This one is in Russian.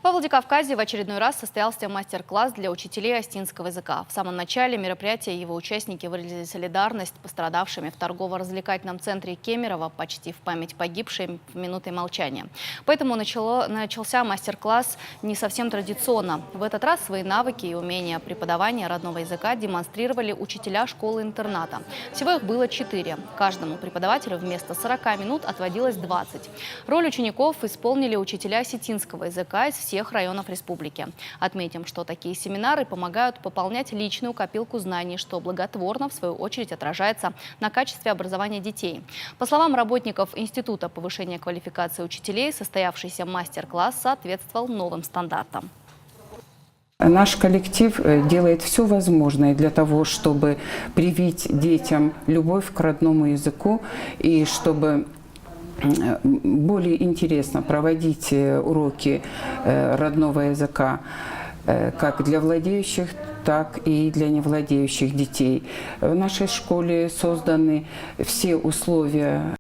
Во Владикавказе в очередной раз состоялся мастер-класс для учителей остинского языка. В самом начале мероприятия его участники выразили солидарность с пострадавшими в торгово-развлекательном центре Кемерово, почти в память погибшим в минутой молчания. Поэтому начался мастер-класс не совсем традиционно. В этот раз свои навыки и умения преподавания родного языка демонстрировали учителя школы-интерната. Всего их было 4. Каждому преподавателю вместо 40 минут отводилось 20. Роль учеников исполнили учителя осетинского языка из всех районов республики. Отметим, что такие семинары помогают пополнять личную копилку знаний, что благотворно, в свою очередь, отражается на качестве образования детей. По словам работников Института повышения квалификации учителей, состоявшийся мастер-класс соответствовал новым стандартам. Наш коллектив делает все возможное для того, чтобы привить детям любовь к родному языку и чтобы более интересно проводить уроки родного языка как для владеющих, так и для невладеющих детей. В нашей школе созданы все условия